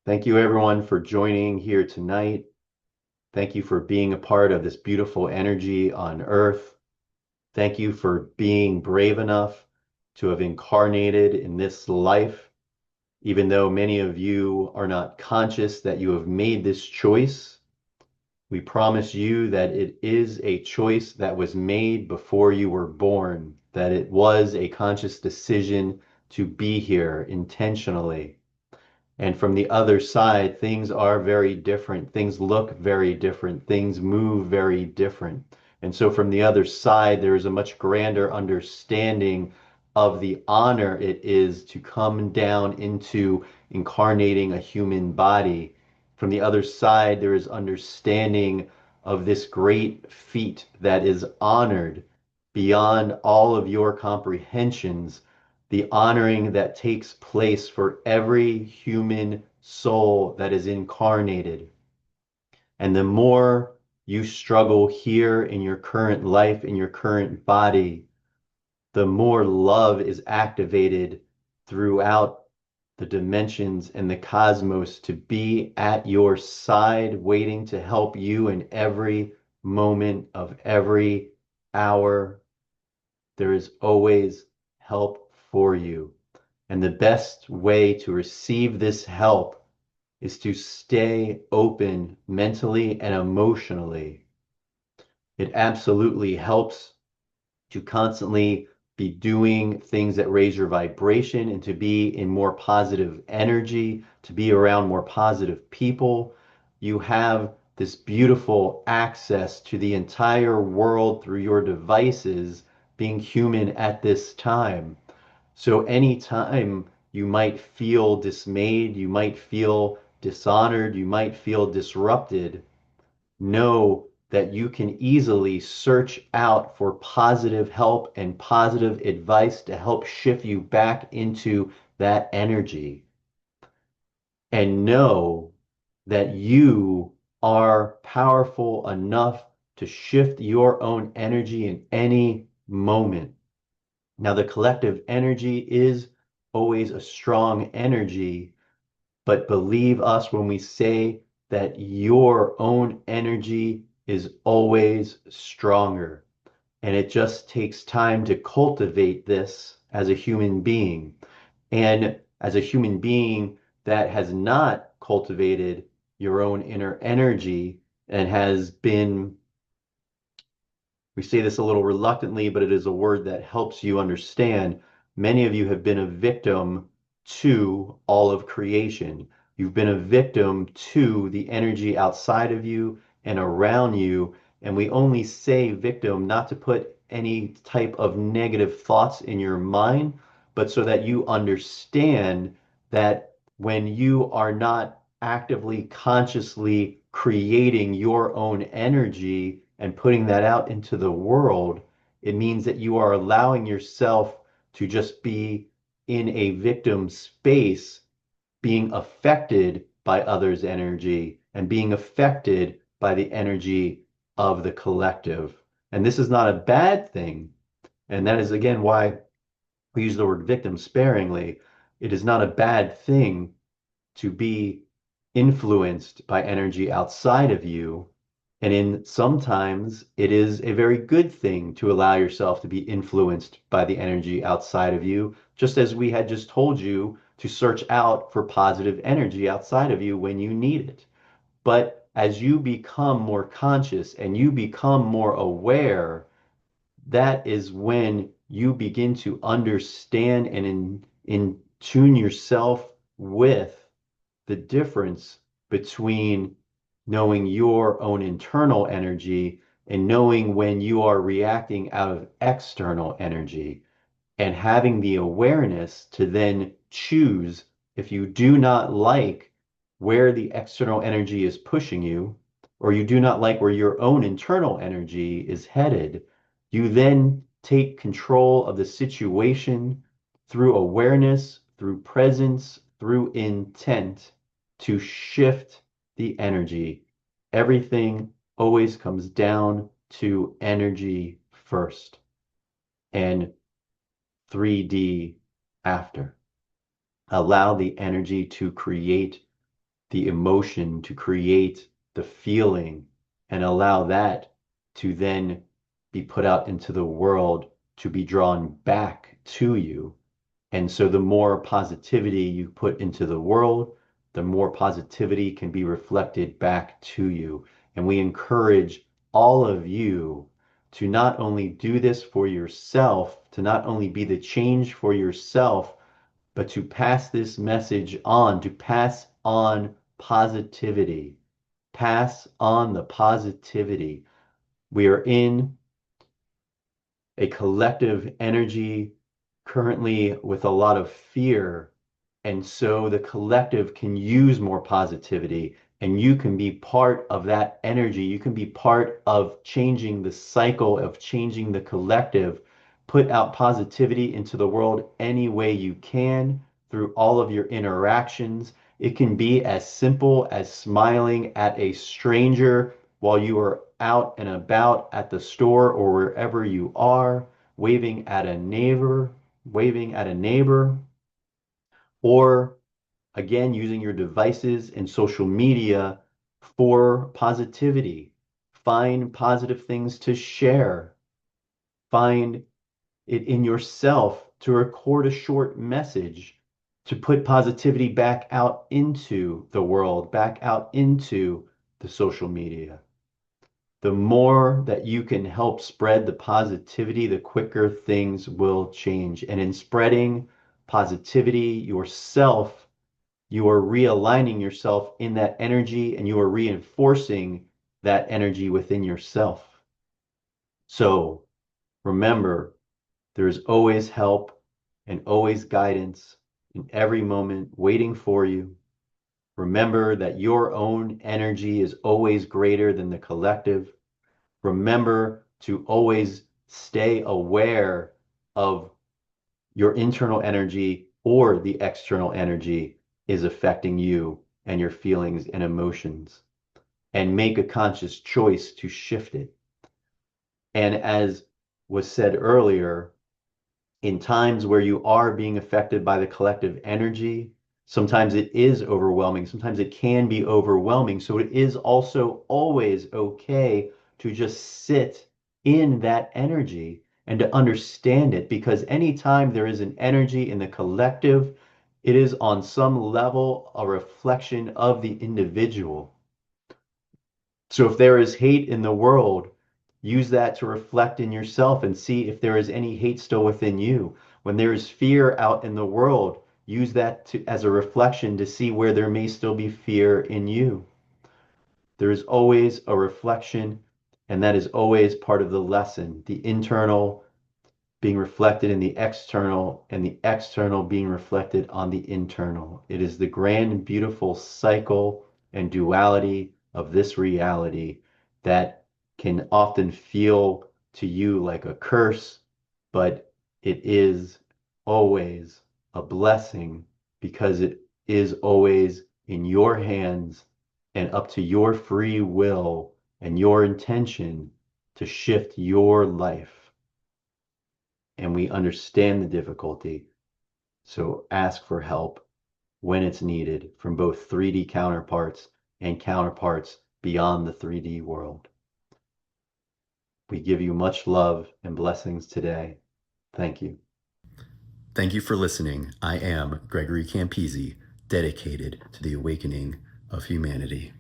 Thank you, everyone, for joining here tonight. Thank you for being a part of this beautiful energy on Earth. Thank you for being brave enough to have incarnated in this life, even though many of you are not conscious that you have made this choice. We promise you that it is a choice that was made before you were born, that it was a conscious decision to be here intentionally. And from the other side, things are very different. Things look very different. Things move very different. And so from the other side, there is a much grander understanding of the honor it is to come down into incarnating a human body. From the other side, there is understanding of this great feat that is honored beyond all of your comprehensions, the honoring that takes place for every human soul that is incarnated. And the more you struggle here in your current life, in your current body, the more love is activated throughout the dimensions and the cosmos to be at your side, waiting to help you in every moment of every hour. There is always help for you. And the best way to receive this help is to stay open mentally and emotionally. It absolutely helps to constantly be doing things that raise your vibration and to be in more positive energy, to be around more positive people. You have this beautiful access to the entire world through your devices, being human at this time. So anytime you might feel dismayed, you might feel dishonored, you might feel disrupted, know that you can easily search out for positive help and positive advice to help shift you back into that energy. And know that you are powerful enough to shift your own energy in any moment. Now, the collective energy is always a strong energy, but believe us when we say that your own energy is always stronger. And it just takes time to cultivate this as a human being. And as a human being that has not cultivated your own inner energy and has been, we say this a little reluctantly, but it is a word that helps you understand. Many of you have been a victim to all of creation. You've been a victim to the energy outside of you and around you. And we only say victim not to put any type of negative thoughts in your mind, but so that you understand that when you are not actively, consciously creating your own energy and putting that out into the world, it means that you are allowing yourself to just be in a victim space, being affected by others' energy and being affected by the energy of the collective. And this is not a bad thing. And that is, again, why we use the word victim sparingly. It is not a bad thing to be influenced by energy outside of you. And in sometimes it is a very good thing to allow yourself to be influenced by the energy outside of you, just as we had just told you to search out for positive energy outside of you when you need it. But as you become more conscious and you become more aware, that is when you begin to understand and in tune yourself with the difference between knowing your own internal energy and knowing when you are reacting out of external energy and having the awareness to then choose if you do not like where the external energy is pushing you, or you do not like where your own internal energy is headed, you then take control of the situation through awareness, through presence, through intent to shift the energy. Everything always comes down to energy first. And 3D after. Allow the energy to create the emotion, to create the feeling, and allow that to then be put out into the world to be drawn back to you. And so the more positivity you put into the world, the more positivity can be reflected back to you. And we encourage all of you to not only do this for yourself, to not only be the change for yourself, but to pass this message on, to pass on positivity. Pass on the positivity. We are in a collective energy currently with a lot of fear. And so the collective can use more positivity, and you can be part of that energy. You can be part of changing the cycle, of changing the collective. Put out positivity into the world any way you can through all of your interactions. It can be as simple as smiling at a stranger while you are out and about at the store or wherever you are, waving at a neighbor, or again, using your devices and social media for positivity. Find positive things to share. Find it in yourself to record a short message to put positivity back out into the world, back out into the social media. The more that you can help spread the positivity, the quicker things will change. And in spreading positivity yourself, you are realigning yourself in that energy and you are reinforcing that energy within yourself. So remember, there is always help and always guidance in every moment waiting for you. Remember that your own energy is always greater than the collective. Remember to always stay aware of your internal energy or the external energy is affecting you and your feelings and emotions, and make a conscious choice to shift it. And as was said earlier, in times where you are being affected by the collective energy, sometimes it is overwhelming. Sometimes it can be overwhelming. So it is also always okay to just sit in that energy and to understand it, because anytime there is an energy in the collective, it is on some level a reflection of the individual. So if there is hate in the world, use that to reflect in yourself and see if there is any hate still within you. When there is fear out in the world, use that as a reflection to see where there may still be fear in you. There is always a reflection, and that is always part of the lesson. The internal being reflected in the external, and the external being reflected on the internal. It is the grand and beautiful cycle and duality of this reality that can often feel to you like a curse, but it is always a blessing, because it is always in your hands and up to your free will and your intention to shift your life. And we understand the difficulty. So ask for help when it's needed from both 3D counterparts and counterparts beyond the 3D world. We give you much love and blessings today. Thank you. Thank you for listening. I am Gregory Campisi, dedicated to the awakening of humanity.